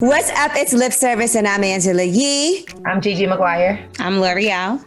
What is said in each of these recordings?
What's up? It's Lip Service, and I'm Angela Yee. I'm Gigi McGuire. I'm L'Oreal.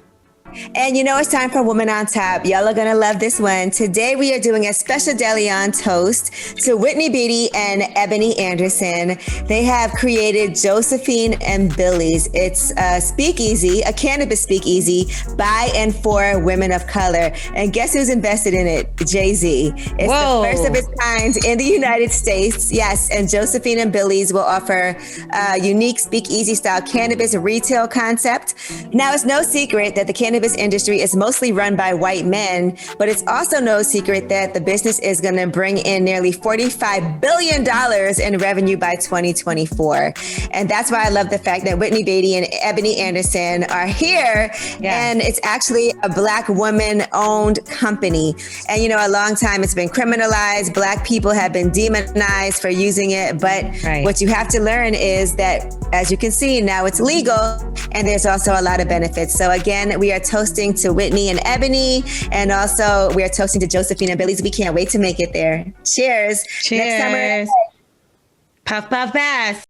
And you know it's time for Woman on Top. Y'all are going to love this one. Today we are doing a special Deli-on toast to Whitney Beatty and Ebony Anderson. They have created Josephine and Billy's. It's a speakeasy, a cannabis speakeasy by and for women of color. And guess who's invested in it? Jay-Z. It's the first of its kind in the United States. Yes, and Josephine and Billy's will offer a unique speakeasy-style cannabis retail concept. Now, it's no secret that the cannabis industry is mostly run by white men, but it's also no secret that the business is going to bring in nearly $45 billion in revenue by 2024. And that's why I love the fact that Whitney Beatty and Ebony Anderson are here. Yeah. And it's actually a Black woman-owned company. And, you know, a long time it's been criminalized. Black people have been demonized for using it. But what you have to learn is that, as you can see, now it's legal. And there's also a lot of benefits. So again, we are toasting to Whitney and Ebony, and also we are toasting to Josephine and Billy's. We can't wait to make it there. Cheers. Cheers. Puff, puff, pass.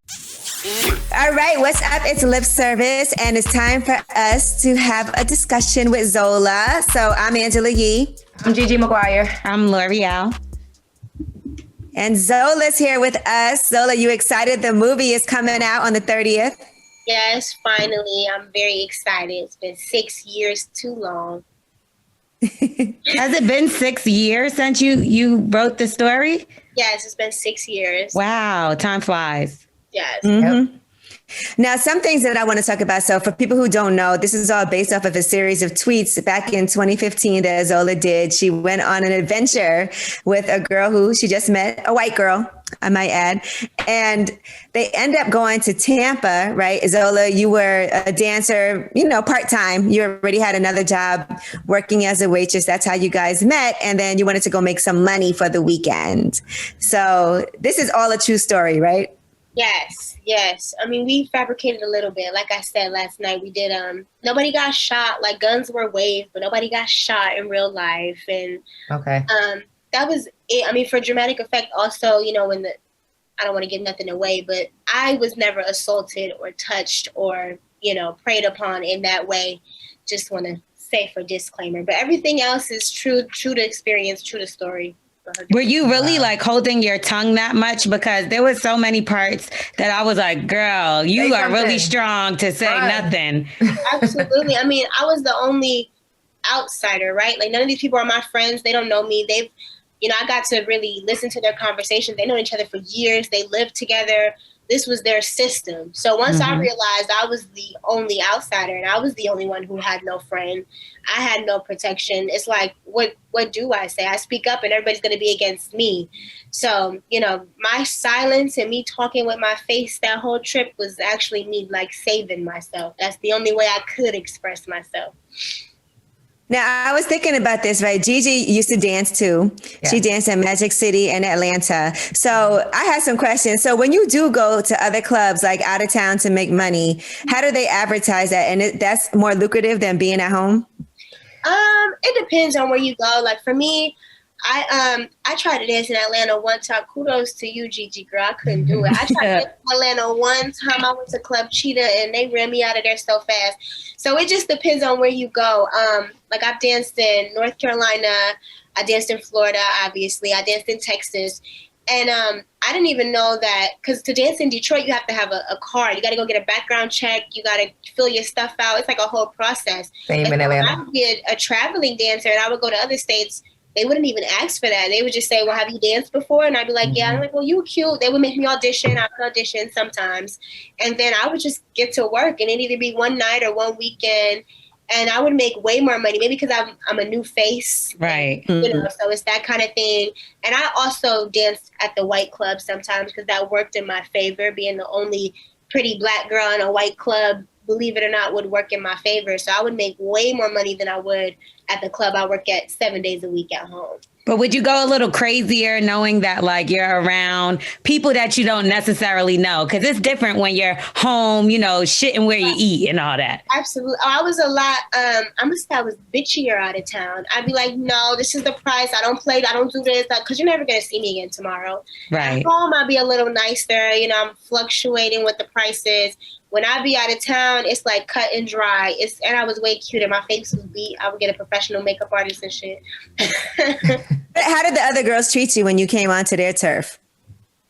All right, what's up? It's Lip Service, and it's time for us to have a discussion with Zola. So I'm Angela Yee. I'm Gigi McGuire. I'm L'Oreal. And Zola's here with us. Zola, you excited? The movie is coming out on the 30th. Yes, finally. I'm very excited. It's been 6 years too long. Has it been 6 years since you wrote the story? Yes, it's been 6 years. Wow, time flies. Yes. Mm-hmm. Now, some things that I want to talk about. So for people who don't know, this is all based off of a series of tweets back in 2015 that Zola did. She went on an adventure with a girl who she just met, a white girl, I might add. And they end up going to Tampa, right? Zola, you were a dancer, you know, part-time. You already had another job working as a waitress. That's how you guys met. And then you wanted to go make some money for the weekend. So this is all a true story, right? Yes. I mean, we fabricated a little bit. Like I said last night, we did, nobody got shot. Like, guns were waved, but nobody got shot in real life. And that was it. I mean, for dramatic effect also, you know, I don't want to give nothing away, but I was never assaulted or touched or, you know, preyed upon in that way. Just want to say for disclaimer, but everything else is true to experience, true to story. Were you really like holding your tongue that much? Because there was so many parts that I was like, girl, you are really strong to say nothing. Absolutely. I mean, I was the only outsider, right? Like, none of these people are my friends. They don't know me. I got to really listen to their conversations. They know each other for years. They lived together. This was their system. So once I realized I was the only outsider and I was the only one who had no friend, I had no protection. It's like, what do I say? I speak up and everybody's going to be against me. So, you know, my silence and me talking with my face that whole trip was actually me like saving myself. That's the only way I could express myself. Now, I was thinking about this, right? Gigi used to dance too. Yeah. She danced in Magic City and Atlanta. So I had some questions. So when you do go to other clubs, like out of town to make money, how do they advertise that? And that's more lucrative than being at home? It depends on where you go. Like for me, I tried to dance in Atlanta one time. Kudos to you, Gigi, girl. I couldn't do it. I tried to dance in Atlanta one time. I went to Club Cheetah and they ran me out of there so fast. So it just depends on where you go. Like I've danced in North Carolina. I danced in Florida, obviously. I danced in Texas. And I didn't even know that, because to dance in Detroit, you have to have a card. You got to go get a background check. You got to fill your stuff out. It's like a whole process. Same in Atlanta. I would be a traveling dancer and I would go to other states. They wouldn't even ask for that. They would just say, well, have you danced before? And I'd be like, yeah. I'm like, well, you cute. They would make me audition. I would audition sometimes. And then I would just get to work. And it'd either be one night or one weekend. And I would make way more money, maybe because I'm a new face. Right. And, you know, so it's that kind of thing. And I also danced at the white club sometimes because that worked in my favor. Being the only pretty Black girl in a white club, believe it or not, would work in my favor. So I would make way more money than I would at the club I work at 7 days a week at home. But would you go a little crazier knowing that like you're around people that you don't necessarily know? Because it's different when you're home, you know, shitting where you eat and all that. Absolutely. Oh, I was a lot, I'm gonna say I was bitchier out of town. I'd be like, no, this is the price. I don't play, I don't do this, because you're never gonna see me again tomorrow. Right. At home, I'd be a little nicer. You know, I'm fluctuating with the prices. When I be out of town, it's like cut and dry. And I was way cuter. My face was beat. I would get a professional makeup artist and shit. How did the other girls treat you when you came onto their turf?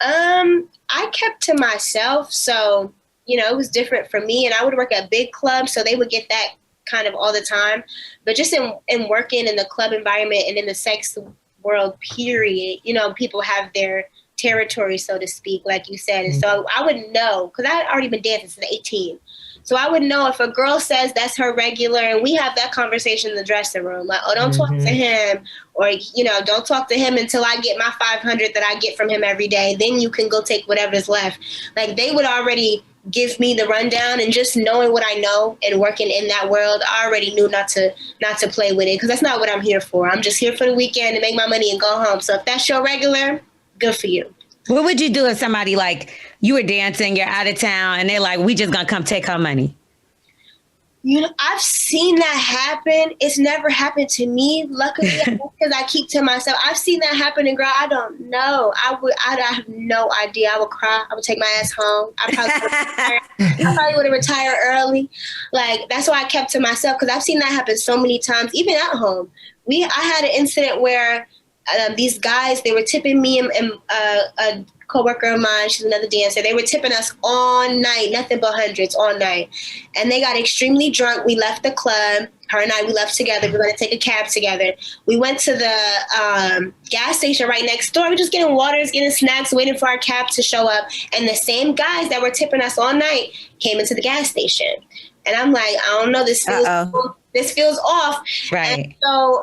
I kept to myself. So, you know, it was different for me. And I would work at big clubs, so they would get that kind of all the time. But just in working in the club environment and in the sex world, period, you know, people have their territory, so to speak, like you said. And so I would know, because I had already been dancing since 18. So I would know if a girl says that's her regular, and we have that conversation in the dressing room, like, oh, don't talk to him, or, you know, don't talk to him until I get my 500 that I get from him every day. Then you can go take whatever's left. Like, they would already give me the rundown, and just knowing what I know and working in that world, I already knew not to play with it, because that's not what I'm here for. I'm just here for the weekend to make my money and go home. So if that's your regular, good for you. What would you do if somebody, like, you were dancing, you're out of town, and they're like, we just gonna come take her money? You know, I've seen that happen. It's never happened to me, luckily, because I keep to myself. I've seen that happen, and girl, I don't know. I have no idea. I would cry. I would take my ass home. I probably would have retired early. Like, that's why I kept to myself, because I've seen that happen so many times, even at home. I had an incident where these guys, they were tipping me and a coworker of mine, she's another dancer. They were tipping us all night, nothing but hundreds all night. And they got extremely drunk. We left the club. Her and I, we left together. We were going to take a cab together. We went to the gas station right next door. We're just getting waters, getting snacks, waiting for our cab to show up. And the same guys that were tipping us all night came into the gas station. And I'm like, I don't know, this feels off. Right. And so,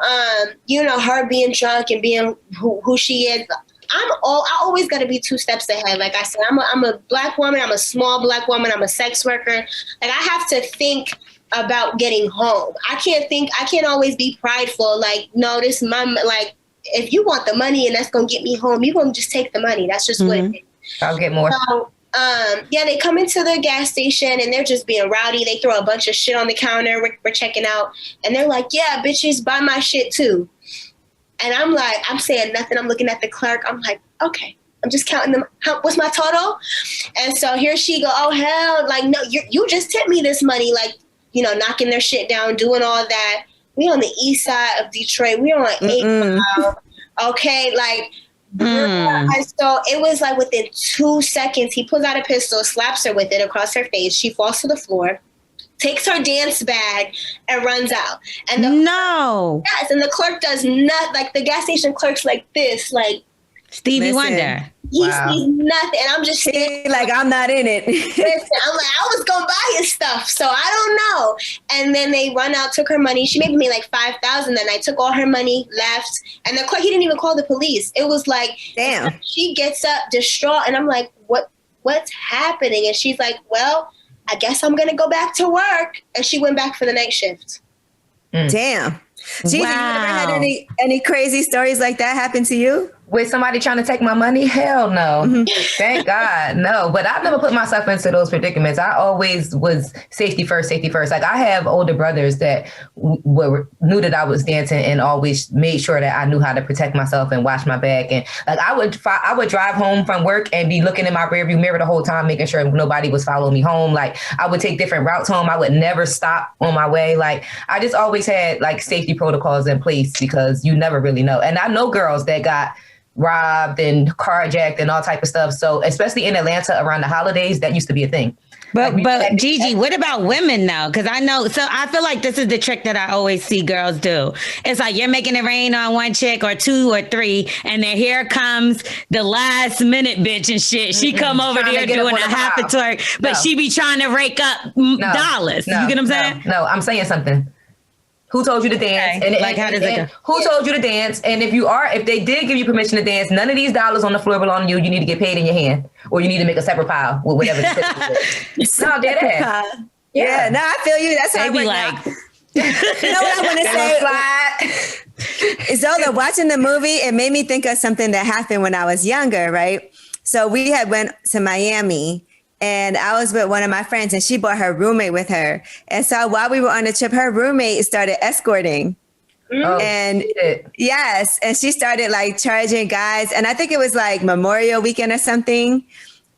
you know, her being drunk and being who she is, I always got to be 2 steps ahead. Like I said, I'm a Black woman. I'm a small Black woman. I'm a sex worker. Like, I have to think about getting home. I can't always be prideful. Like, no, this is like, if you want the money and that's going to get me home, you're going to just take the money. That's just what it is. I'll get more. So, yeah, they come into the gas station and they're just being rowdy. They throw a bunch of shit on the counter. We're checking out. And they're like, yeah, bitches, buy my shit too. And I'm like, I'm saying nothing. I'm looking at the clerk. I'm like, okay. I'm just counting them. What's my total? And so here she go, oh, hell, like, no, you just tipped me this money. Like, you know, knocking their shit down, doing all that. We on the east side of Detroit. We on 8 Mile. Okay, like, and so it was like within 2 seconds, he pulls out a pistol, slaps her with it across her face. She falls to the floor, takes her dance bag, and runs out. And yes, and the clerk does not, like, the gas station clerk's like this, like Stevie Wonder. He sees nothing, and I'm just saying, like, I'm not in it. Listen, I'm like, I was gonna buy his stuff, so I don't know. And then they run out, took her money. She made me like $5,000. Then I took all her money, left, and the clerk, he didn't even call the police. It was like, damn. She gets up distraught, and I'm like, what's happening? And she's like, well, I guess I'm gonna go back to work. And she went back for the night shift. Damn. Gigi, wow. You ever had any crazy stories like that happen to you? With somebody trying to take my money? Hell no. Thank God. No, but I've never put myself into those predicaments. I always was safety first. Like, I have older brothers that knew that I was dancing and always made sure that I knew how to protect myself and watch my back. And like, I would drive home from work and be looking in my rearview mirror the whole time, making sure nobody was following me home. Like, I would take different routes home. I would never stop on my way. Like, I just always had like safety protocols in place, because you never really know. And I know girls that got robbed and carjacked and all type of stuff. So especially in Atlanta around the holidays, that used to be a thing. But Gigi, what about women though? Because I know, so I feel like this is the trick that I always see girls do. It's like you're making it rain on one chick or 2 or 3, and then here comes the last minute bitch and shit. She come over there doing a half a twerk, but she be trying to rake up dollars. You get what I'm saying? No, I'm saying something. Who told you to dance? Okay. And how does it go? Who told you to dance? And if they did give you permission to dance, none of these dollars on the floor belong to you. You need to get paid in your hand, or you need to make a separate pile with whatever. No, dead ass. Yeah, no, I feel you. That's how I be like. You know what I want to say? Zola, watching the movie, it made me think of something that happened when I was younger, right? So we had went to Miami and I was with one of my friends and she brought her roommate with her. And so while we were on the trip, her roommate started escorting. Oh, and shit. yes, and she started like charging guys. And I think it was like Memorial Weekend or something.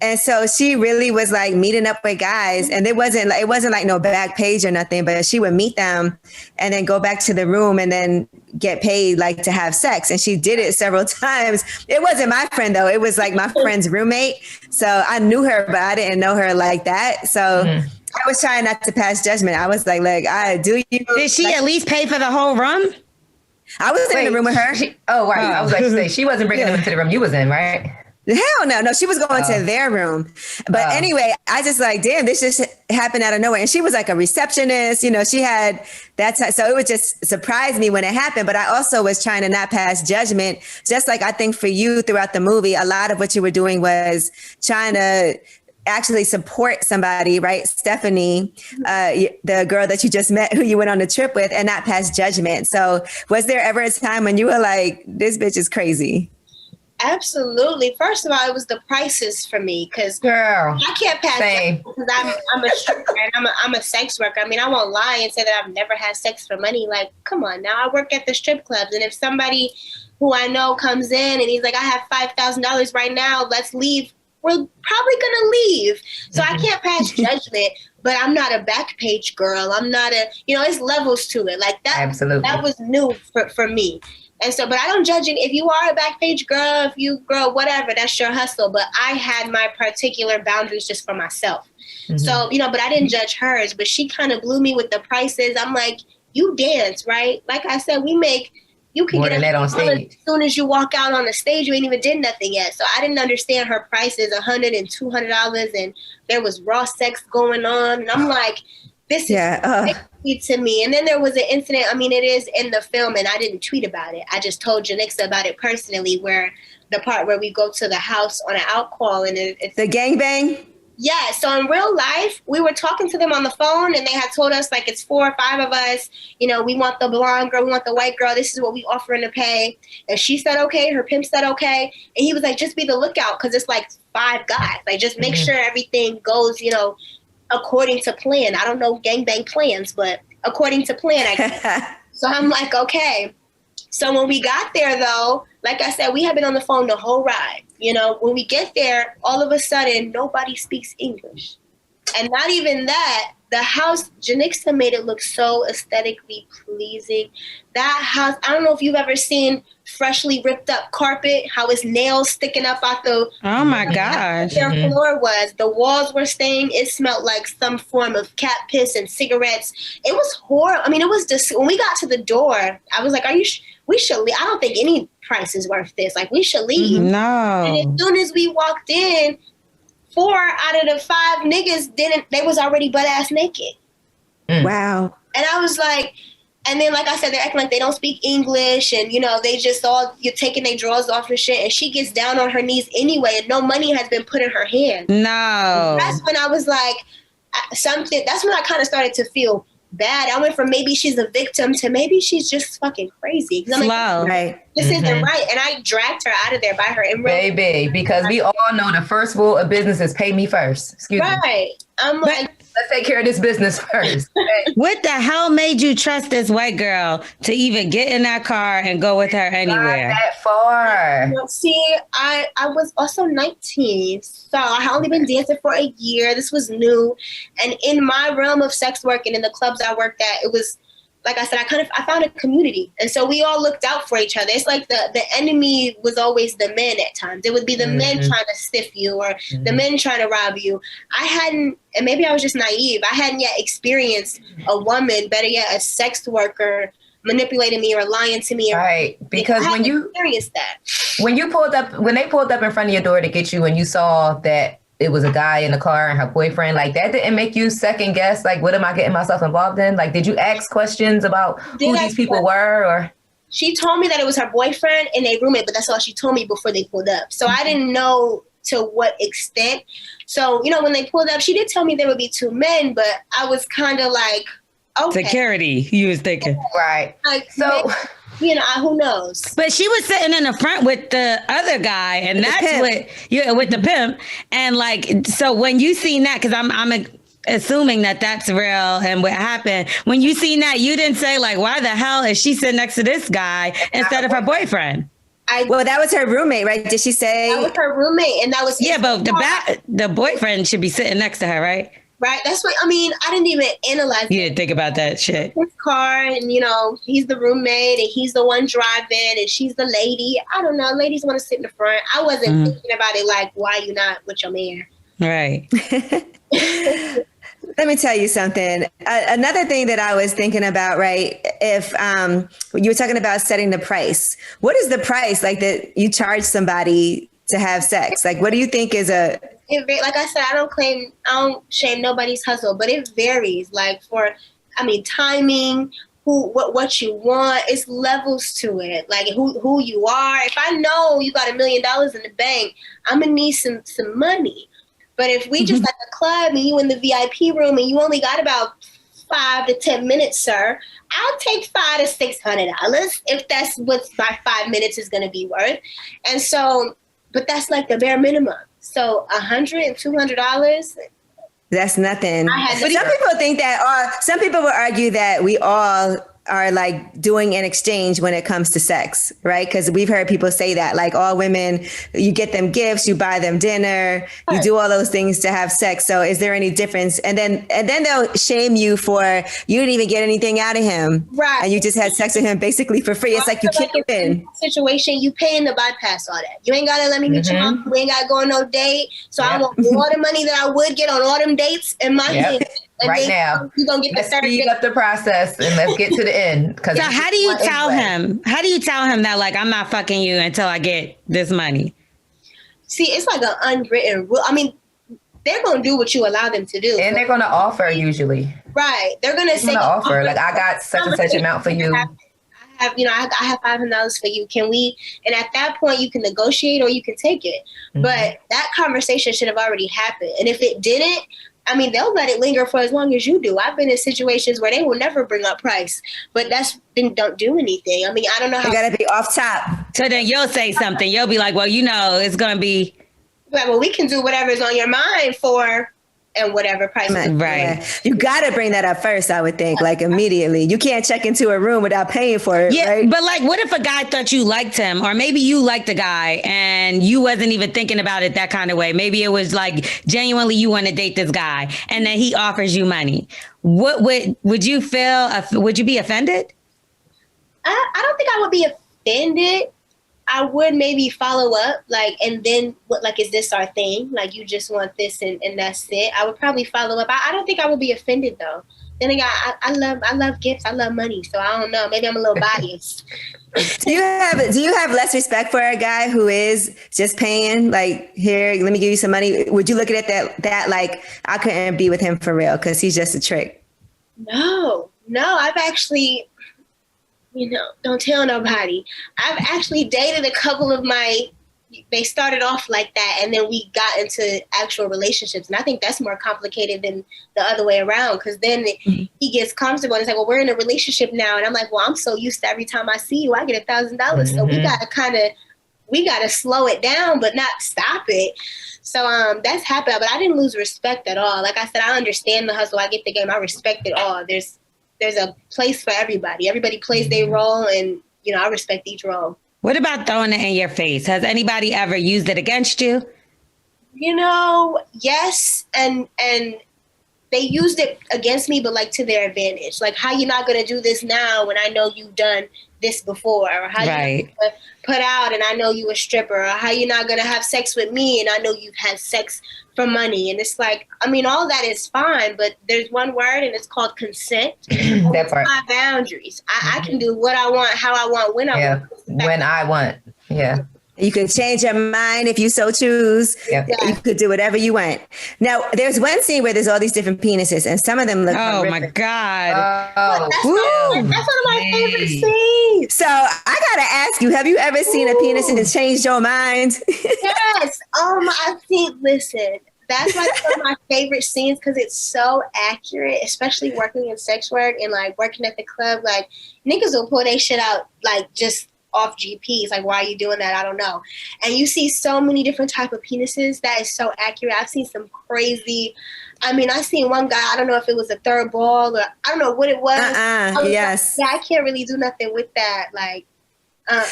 And so she really was like meeting up with guys, and it wasn't like no back page or nothing, but she would meet them and then go back to the room and then get paid like to have sex. And she did it several times. It wasn't my friend though. It was like my friend's roommate. So I knew her, but I didn't know her like that. So I was trying not to pass judgment. I was like, do you? Did she at least pay for the whole room? I was in the room with her. Right. I was like to say, she wasn't bringing them into the room you was in, right? Hell no. No, she was going to their room. But anyway, I just like, damn, this just happened out of nowhere. And she was like a receptionist, you know, she had that. So it would just surprise me when it happened. But I also was trying to not pass judgment. Just like I think for you throughout the movie, a lot of what you were doing was trying to actually support somebody, right? Stephanie, the girl that you just met, who you went on the trip with, and not pass judgment. So was there ever a time when you were like, this bitch is crazy? Absolutely. First of all, it was the prices for me because Girl, I can't pass that because I'm a stripper and I'm a sex worker. I mean, I won't lie and say that I've never had sex for money. Like, come on now. I work at the strip clubs, and if somebody who I know comes in and he's like, I have $5,000 right now, let's leave, we're probably gonna leave. So I can't pass judgment. But I'm not a back page girl. I'm not it's levels to it. Like that. Absolutely. That was new for me. And so, but I don't judge it. If you are a back page girl, if you girl, whatever, that's your hustle. But I had my particular boundaries just for myself. So, but I didn't judge hers, but she kind of blew me with the prices. I'm like, you dance, right? Like I said, you can more get than that on stage. As soon as you walk out on the stage, you ain't even did nothing yet. So I didn't understand her prices, $100 and $200. And there was raw sex going on. And I'm like, this is crazy to me. And then there was an incident. I mean, it is in the film, and I didn't tweet about it. I just told Janixa about it personally, where the part where we go to the house on an out call, and it's the gangbang. Yeah. So in real life, we were talking to them on the phone, and they had told us like it's 4 or 5 of us. You know, we want the blonde girl, we want the white girl. This is what we offering to pay. And she said okay. Her pimp said okay. And he was like, just be the lookout because it's like 5 guys. Like just make sure everything goes, according to plan. I don't know gangbang plans, but according to plan, I guess. So I'm like, okay. So when we got there, though, like I said, we had been on the phone the whole ride. When we get there, all of a sudden, nobody speaks English. And not even that, the house, Janixa made it look so aesthetically pleasing. That house, I don't know if you've ever seen freshly ripped up carpet, how its nails sticking up out the... Oh my gosh. Their floor was. The walls were stained. It smelled like some form of cat piss and cigarettes. It was horrible. I mean, it was just... When we got to the door, I was like, we should leave. I don't think any price is worth this. Like, we should leave. No. And as soon as we walked in, 4 out of the 5 niggas they was already butt ass naked. Wow. And I was like, and then like I said, they're acting like they don't speak English, and they just you're taking their drawers off and shit. And she gets down on her knees anyway, and no money has been put in her hand. No. That's when I was like, that's when I kind of started to feel bad. I went from maybe she's a victim to maybe she's just fucking crazy. Slow. Like, right. This isn't right. And I dragged her out of there by her. Baby, because we all know the first rule of business is pay me first. Excuse me. Right. I'm like, let's take care of this business first. What the hell made you trust this white girl to even get in that car and go with her anywhere? Not that far. See, I was also 19, so I had only been dancing for a year. This was new. And in my realm of sex work and in the clubs I worked at, it was, like I said, I found a community. And so we all looked out for each other. It's like the enemy was always the men at times. It would be the men trying to stiff you or the men trying to rob you. I hadn't, and maybe I was just naive, I hadn't yet experienced a woman, better yet, a sex worker manipulating me or lying to me. Right. Because when you experienced that. When they pulled up in front of your door to get you and you saw that it was a guy in the car and her boyfriend, like that didn't make you second guess, like, what am I getting myself involved in? Like, did you ask questions about who these people were? Or she told me that it was her boyfriend and a roommate, but that's all she told me before they pulled up. So I didn't know to what extent. So, when they pulled up, she did tell me there would be 2 men, but I was kind of like, Okay. Security, you was thinking. Right. Like, So, you know, who knows? But she was sitting in the front with the other guy, and With the that's pimp. with the pimp. And like, so when you seen that, because I'm assuming that that's real and what happened. When you seen that, you didn't say like, why the hell is she sitting next to this guy instead of her boyfriend? Well, that was her roommate, right? Did she say? That was her roommate, and that was Yeah, but the boyfriend should be sitting next to her, right? right. That's what I mean. I didn't even analyze You didn't think about that shit. his car, and you know, he's the roommate, and he's the one driving, and she's the lady. I don't know. Ladies want to sit in the front. I wasn't thinking about it like, why you not with your man? Right. Let me tell you something. Another thing that I was thinking about, right? If you were talking about setting the price, what is the price like that you charge somebody to have sex? Like, what do you think is Like I said, I don't shame nobody's hustle, but it varies. Like timing, what you want, it's levels to it. Like who you are. If I know you got $1 million in the bank, I'm gonna need some money. But if we just at the club and you in the VIP room and you only got about 5 to 10 minutes, sir, I'll take $500 to $600 if that's what my 5 minutes is going to be worth. And so, but that's like the bare minimum. So $100 and $200. That's nothing. But some people think that, or some people will argue that we all are like doing an exchange when it comes to sex, right? Because we've heard people say that, like all women, you get them gifts, you buy them dinner, you do all those things to have sex. So is there any difference? And then they'll shame you for you didn't even get anything out of him, right? And you just had sex with him basically for free. It's like you can't win. Situation, you paying to bypass all that. You ain't gotta let me meet your mom. We ain't gotta go on no date. So I want all the money that I would get on all them dates in my hand. Right now, you're gonna get let's speed up the process and let's get to the end. So how do you tell him? How do you tell him that like I'm not fucking you until I get this money? See, it's like an unwritten rule. I mean, they're gonna do what you allow them to do, and they're gonna offer usually. Right? They're gonna say, offer like I got such and such amount for you. I have $500 for you. Can we? And at that point, you can negotiate or you can take it. But that conversation should have already happened. And if it didn't, I mean, they'll let it linger for as long as you do. I've been in situations where they will never bring up price, but then don't do anything. I mean, I don't know how. You gotta be off top. So then you'll say something. You'll be like, well, you know, it's gonna be. Like, well, we can do whatever's on your mind for. And whatever price. Right. You got to bring that up first, I would think, like immediately. You can't check into a room without paying for it, right? But like, what if a guy thought you liked him, or maybe you liked the guy and you wasn't even thinking about it that kind of way? Maybe it was like genuinely you want to date this guy and then he offers you money. What would you feel? Would you be offended? I don't think I would be offended. I would maybe follow up, like, and then what, like, is this our thing? Like, you just want this and that's it. I would probably follow up. I don't think I would be offended though. Then again, I love gifts. I love money. So I don't know. Maybe I'm a little biased. Do you have less respect for a guy who is just paying, like, here, let me give you some money? Would you look at it that like I couldn't be with him for real because he's just a trick? No, I've actually. Don't tell nobody. I've actually dated a couple of they started off like that and then we got into actual relationships. And I think that's more complicated than the other way around because then he gets comfortable and it's like, well, we're in a relationship now. And I'm like, well, I'm so used to every time I see you, I get $1,000. So we got to slow it down, but not stop it. So that's happened. But I didn't lose respect at all. Like I said, I understand the hustle. I get the game. I respect it all. There's a place for everybody. Everybody plays their role and, I respect each role. What about throwing it in your face? Has anybody ever used it against you? Yes. And they used it against me, but like to their advantage. Like, how you not going to do this now when I know you've done this before? Or how you put out and I know you a stripper? Or how you not going to have sex with me and I know you've had sex for money? And it's like, I mean, all that is fine, but there's one word and it's called consent. That part. My boundaries. I can do what I want, how I want, when I want. When I want. Yeah. You can change your mind if you so choose. Yep. You could do whatever you want. Now, there's one scene where there's all these different penises, and some of them look horrific. My God. That's one of my favorite scenes. So I got to ask you, have you ever seen a penis and changed your mind? Yes. Listen, that's like one of my favorite scenes because it's so accurate, especially working in sex work and like working at the club. Like niggas will pull their shit out like just off GPs. Like, why are you doing that? I don't know. And you see so many different type of penises that is so accurate. I've seen some crazy. I mean, I seen one guy. I don't know if it was a third ball or I don't know what it was. Yes. Like, yeah, I can't really do nothing with that. Like.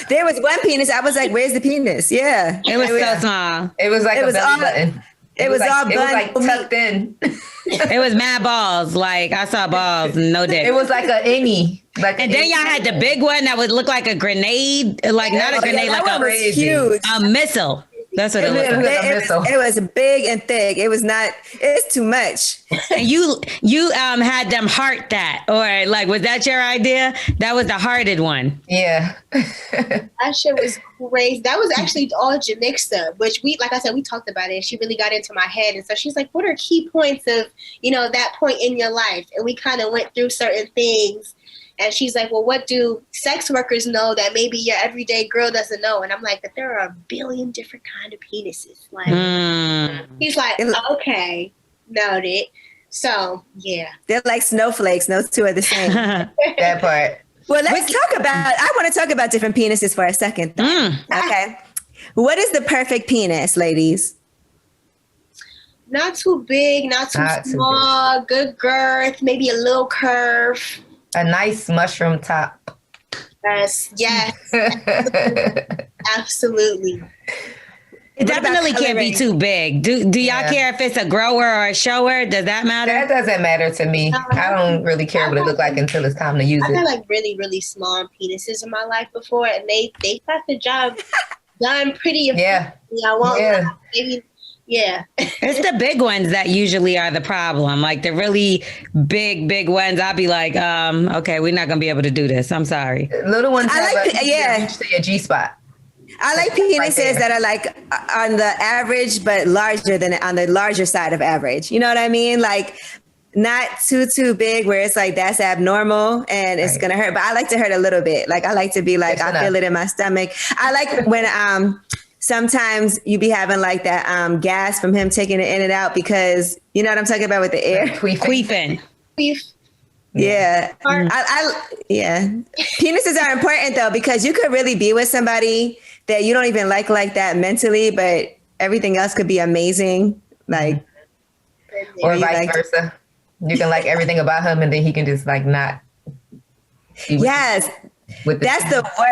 There was one penis. I was like, "Where's the penis?" Yeah, it was so small. It was like a belly button. It was all tucked in. It was mad balls. Like I saw balls, no dick. It was like a innie. And then y'all had the big one that would look like a grenade, like not a grenade, like a missile. That's what it looked like. It was big and thick. It was not. It's too much. And you had them heart that, or like was that your idea? That was the hearted one. Yeah. That shit was crazy. That was actually all Janik stuff, which we, like I said, we talked about it. She really got into my head, and so she's like, "What are key points of that point in your life?" And we kind of went through certain things. And she's like, well, what do sex workers know that maybe your everyday girl doesn't know? And I'm like, that there are a billion different kind of penises. Like, he's like, okay, noted. So, yeah. They're like snowflakes. No two are the same. That part. Well, I want to talk about different penises for a second. Okay. What is the perfect penis, ladies? Not too big, not too small, good girth, maybe a little curve. A nice mushroom top. Yes. Absolutely. It definitely can't be too big. Do y'all care if it's a grower or a shower? Does that matter? That doesn't matter to me. I don't really care what it looks like until it's time to use it. I've had like really, really small penises in my life before, and they got the job done pretty effectively. I won't lie. Maybe. Yeah. It's the big ones that usually are the problem. Like the really big ones, I'll be like, okay, we're not going to be able to do this. I'm sorry. Little ones reach to your G-spot. I like penises that are like on the average, but larger than on the larger side of average. You know what I mean? Like not too big where it's like that's abnormal and it's going to hurt. But I like to hurt a little bit. Like I like to be like, I feel it in my stomach. I like when, sometimes you be having like that gas from him taking it in and out because you know what I'm talking about with the air? Queefing. Yeah. Yeah. Penises are important though, because you could really be with somebody that you don't even like that mentally, but everything else could be amazing. Like, or vice versa. You can like everything about him and then he can just like not. Yes. That's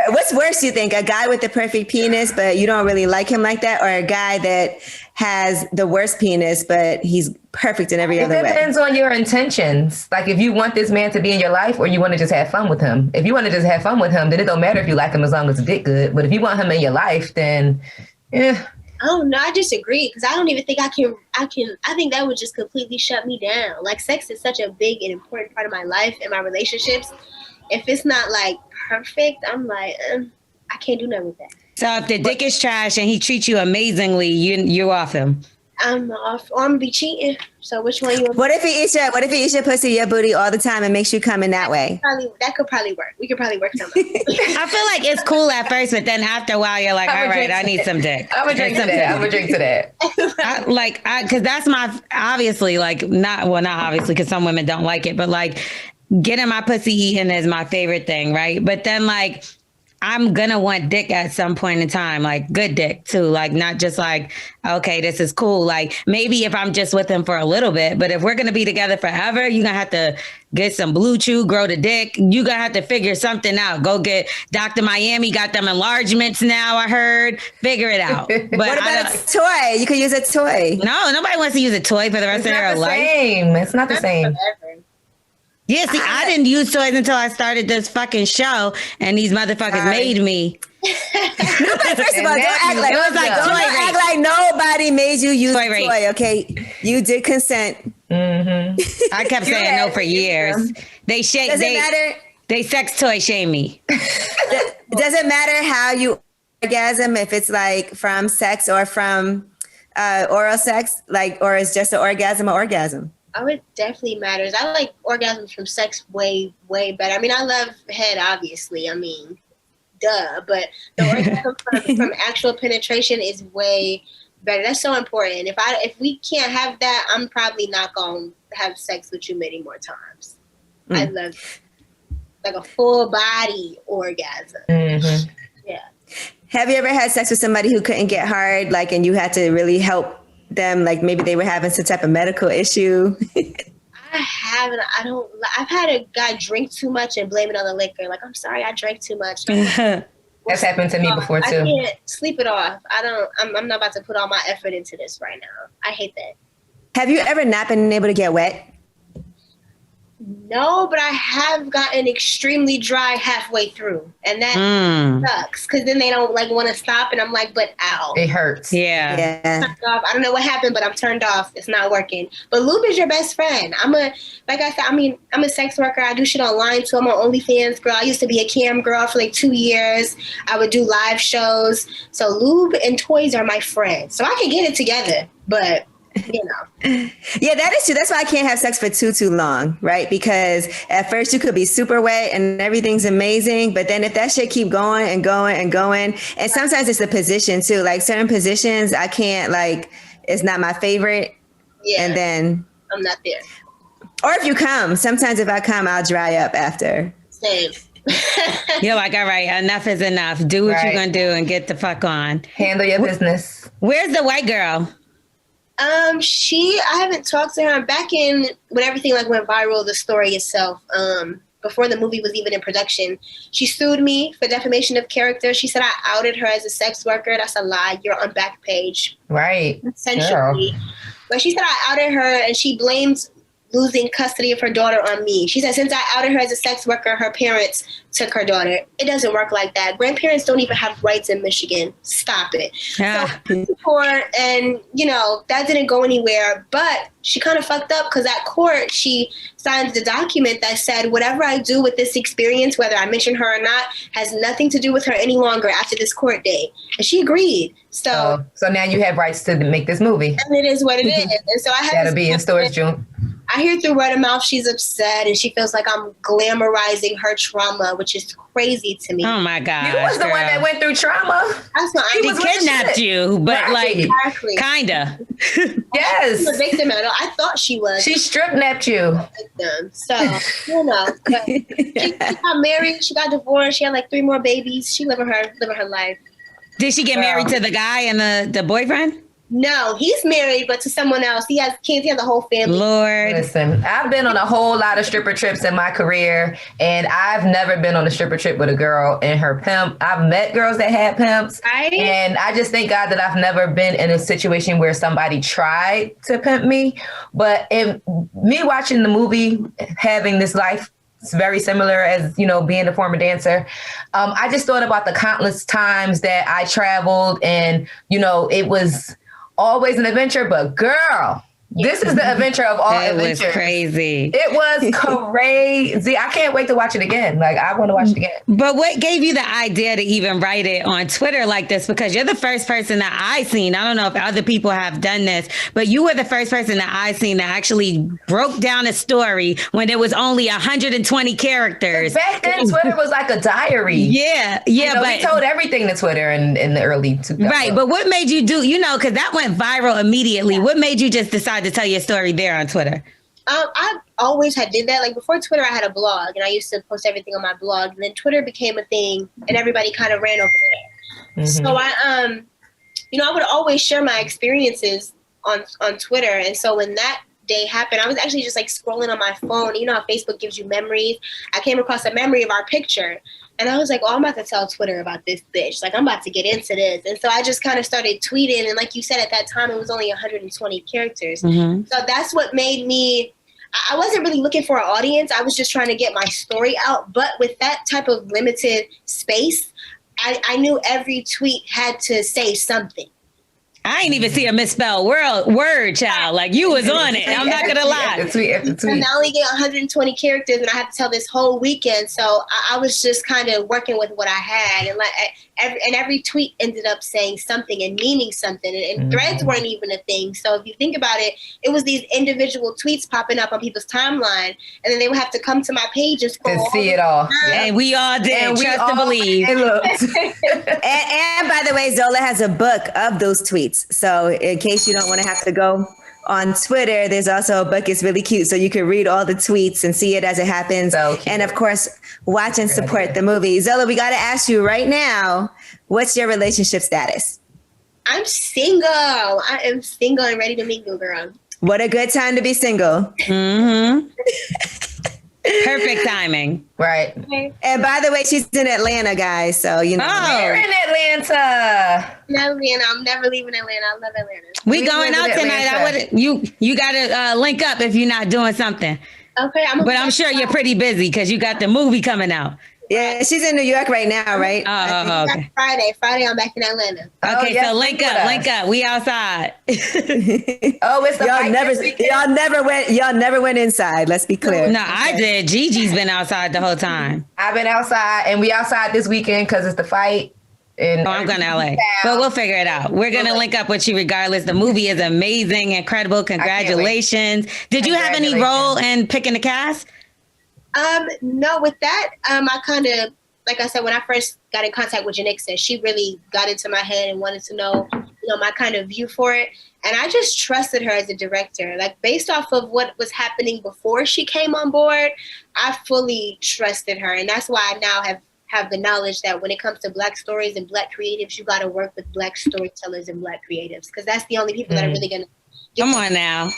what's worse, you think? A guy with the perfect penis, but you don't really like him like that, or a guy that has the worst penis, but he's perfect in every other way? It depends on your intentions. Like if you want this man to be in your life or you want to just have fun with him. If you want to just have fun with him, then it don't matter if you like him as long as the dick good. But if you want him in your life, then yeah. Oh no, I disagree because I don't even think I can. I think that would just completely shut me down. Like sex is such a big and important part of my life and my relationships. If it's not like perfect, I'm like, I can't do nothing with that. So if the dick is trash and he treats you amazingly, you're off him. I'm off, or I'm gonna be cheating. So which one you? What if he eats your pussy, your booty all the time and makes you come in that way? That could probably work. We could probably work something. I feel like it's cool at first, but then after a while, you're like, all right, I need some dick. I'm gonna drink to that. Because that's my obviously not obviously because some women don't like it, but like getting my pussy eaten is my favorite thing, right? But then like I'm gonna want dick at some point in time, like good dick too, like not just like, okay, this is cool. Like maybe if I'm just with him for a little bit, but if we're gonna be together forever, you're gonna have to get some Blue Chew, grow the dick. You're gonna have to figure something out. Go get Dr. Miami, got them enlargements now, I heard. Figure it out. But what about a toy? You could use a toy. No, nobody wants to use a toy for the rest of their life. It's not the same. Yeah, see, I didn't use toys until I started this fucking show, and these motherfuckers made me. First of all, don't act like nobody made you use a toy, okay? You did consent. Mm-hmm. I kept saying no for years. They sex toy shame me. Does it matter how you orgasm, if it's like from sex or from oral sex, like, or is just an orgasm? Oh, it definitely matters. I like orgasms from sex way, way better. I mean, I love head, obviously. I mean, duh. But the orgasm from actual penetration is way better. That's so important. If we can't have that, I'm probably not gonna have sex with you many more times. I love like a full body orgasm. Mm-hmm. Yeah. Have you ever had sex with somebody who couldn't get hard, like, and you had to really help them, like maybe they were having some type of medical issue? I haven't. I've had a guy drink too much and blame it on the liquor. Like, I'm sorry, I drank too much. That's happened to me before too. I can't sleep it off. I'm not about to put all my effort into this right now. I hate that. Have you ever not been able to get wet? No, but I have gotten extremely dry halfway through, and that sucks because then they don't like want to stop, and I'm like, but ow, It hurts. Yeah. I don't know what happened, but I'm turned off. It's not working. But lube is your best friend. I'm a sex worker. I do shit online too. I'm an OnlyFans girl. I used to be a cam girl for like 2 years. I would do live shows. So lube and toys are my friends. So I can get it together, but. You know. Yeah, that is true. That's why I can't have sex for too long, right? Because at first you could be super wet and everything's amazing, but then if that shit keep going and going and going, and sometimes it's the position too. Like certain positions, I can't, like, it's not my favorite. Yeah. And then I'm not there. Or if you come, sometimes if I come, I'll dry up after. Same. You're like, all right, enough is enough. Do what you're gonna do and get the fuck on. Handle your business. Where's the white girl? I haven't talked to her. Back in when everything like went viral, the story itself, before the movie was even in production, she sued me for defamation of character. She said I outed her as a sex worker. That's a lie. You're on Backpage. Right. Essentially. Girl. But she said I outed her and she blamed losing custody of her daughter on me. She said since I outed her as a sex worker, her parents took her daughter. It doesn't work like that. Grandparents don't even have rights in Michigan. Stop it. Yeah. So court, and that didn't go anywhere. But she kind of fucked up because at court she signed the document that said whatever I do with this experience, whether I mention her or not, has nothing to do with her any longer after this court date. And she agreed. So now you have rights to make this movie. And it is what it is. And so I have that'll be in stores June. I hear through word of mouth she's upset and she feels like I'm glamorizing her trauma, which is crazy to me. Oh my God. You was the one that went through trauma. That's not. She kidnapped you, but exactly. Kinda. Yes. She's a victim. I thought she was. She strip napped you. Victim. So she got married. She got divorced. She had like 3 more babies. She living her life. Did she get married to the guy and the boyfriend? No, he's married, but to someone else. He has kids. He has a whole family. Lord. Listen, I've been on a whole lot of stripper trips in my career, and I've never been on a stripper trip with a girl and her pimp. I've met girls that had pimps, right? And I just thank God that I've never been in a situation where somebody tried to pimp me. But me watching the movie, having this life, it's very similar as, being a former dancer. I just thought about the countless times that I traveled and, it was always an adventure, but girl, this is the adventure of all adventures. It was crazy. It was crazy. I can't wait to watch it again. Like, I want to watch it again. But what gave you the idea to even write it on Twitter like this? Because you're the first person that I seen. I don't know if other people have done this, but you were the first person that I seen that actually broke down a story when there was only 120 characters. Back then, Twitter was like a diary. Yeah. But we told everything to Twitter in the early 2000s. Right. But what made you do, because that went viral immediately. Yeah. What made you just decide to tell your story there on Twitter? I always did that. Like before Twitter, I had a blog and I used to post everything on my blog. And then Twitter became a thing and everybody kind of ran over there. Mm-hmm. So I would always share my experiences on Twitter. And so when that day happened, I was actually just like scrolling on my phone. You know how Facebook gives you memories? I came across a memory of our picture. And I was like, I'm about to tell Twitter about this bitch. Like, I'm about to get into this. And so I just kind of started tweeting. And like you said, at that time, it was only 120 characters. Mm-hmm. So that's what made me, I wasn't really looking for an audience. I was just trying to get my story out. But with that type of limited space, I knew every tweet had to say something. I ain't even see a misspelled word, child. Like, you was on it. I'm not going to lie. And I only get 120 characters and I had to tell this whole weekend. So I was just kind of working with what I had. And every tweet ended up saying something and meaning something, and threads weren't even a thing. So if you think about it, it was these individual tweets popping up on people's timeline, and then they would have to come to my page and scroll see it all. And we all did. And trust and believe. And by the way, Zola has a book of those tweets. So in case you don't want to have to go on Twitter, there's also a book. It's really cute. So you can read all the tweets and see it as it happens. So and of course, watch and support the movie. Zola, we got to ask you right now, what's your relationship status? I'm single. I am single and ready to mingle, girl. What a good time to be single. Mm-hmm. Perfect timing. Right. And by the way, she's in Atlanta, guys. So, you know. Oh, we're in Atlanta. I'm never leaving Atlanta. I love Atlanta. We going out tonight. You got to link up if you're not doing something. Okay. I'm sure you're pretty busy because you got the movie coming out. Yeah, she's in New York right now, right? Okay. Friday, I'm back in Atlanta. Okay, so link up. We outside. It's y'all never went inside. Let's be clear. No, I did. Gigi's been outside the whole time. I've been outside, and we outside this weekend because it's the fight. And I'm going to LA, but we'll figure it out. We're going to link up with you regardless. The movie is amazing, incredible. Congratulations. Did you have any role in picking the cast? No, with that, I kind of, like I said, when I first got in contact with Janixa, she really got into my head and wanted to know, my kind of view for it. And I just trusted her as a director. Like, based off of what was happening before she came on board, I fully trusted her. And that's why I now have the knowledge that when it comes to Black stories and Black creatives, you got to work with Black storytellers and Black creatives, because that's the only people that are really going to. Come on now.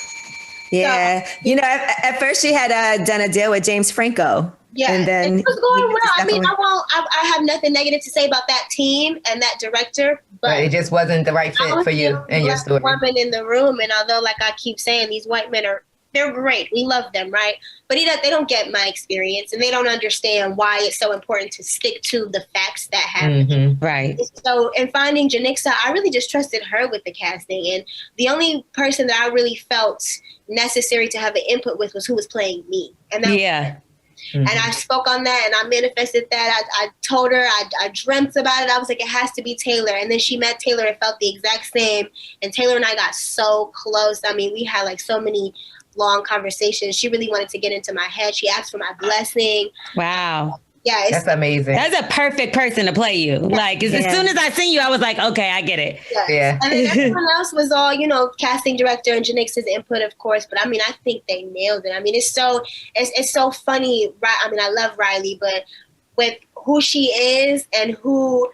Yeah. So, at first she had done a deal with James Franco. Yeah. And then it was going well. I mean, I have nothing negative to say about that team and that director, but it just wasn't the right fit for you and your story. Woman in the room, and although, like I keep saying, these white men they're great. We love them, right? But they don't get my experience, and they don't understand why it's so important to stick to the facts that happen. Mm-hmm. Right. So in finding Janixa, I really just trusted her with the casting. And the only person that I really felt necessary to have an input with was who was playing me. And that and I spoke on that, and I manifested that. I told her, I dreamt about it. I was like, it has to be Taylor. And then she met Taylor and felt the exact same. And Taylor and I got so close. I mean, we had like so many long conversations. She really wanted to get into my head. She asked for my blessing. Wow. Yeah, that's amazing. That's a perfect person to play you. Like, as soon as I seen you, I was like, okay, I get it. Yeah. And then everyone else was all, casting director and Janix's input, of course. But I mean, I think they nailed it. I mean, it's so funny. I mean, I love Riley, but with who she is and who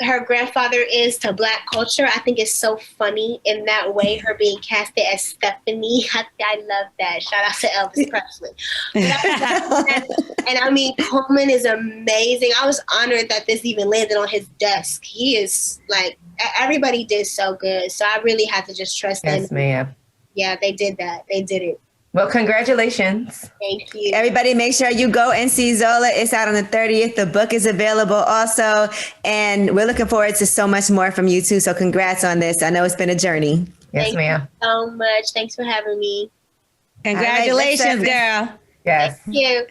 her grandfather is to Black culture, I think it's so funny in that way, her being casted as Stephanie. I love that. Shout out to Elvis Presley. And I mean, Coleman is amazing. I was honored that this even landed on his desk. He is like, everybody did so good. So I really had to just trust them. Yes, ma'am. Yeah, they did that. They did it. Well, congratulations. Thank you. Everybody, make sure you go and see Zola. It's out on the 30th. The book is available also. And we're looking forward to so much more from you too. So congrats on this. I know it's been a journey. Yes, ma'am. Thank you so much. Thanks for having me. Congratulations, girl. Yes. Thank you.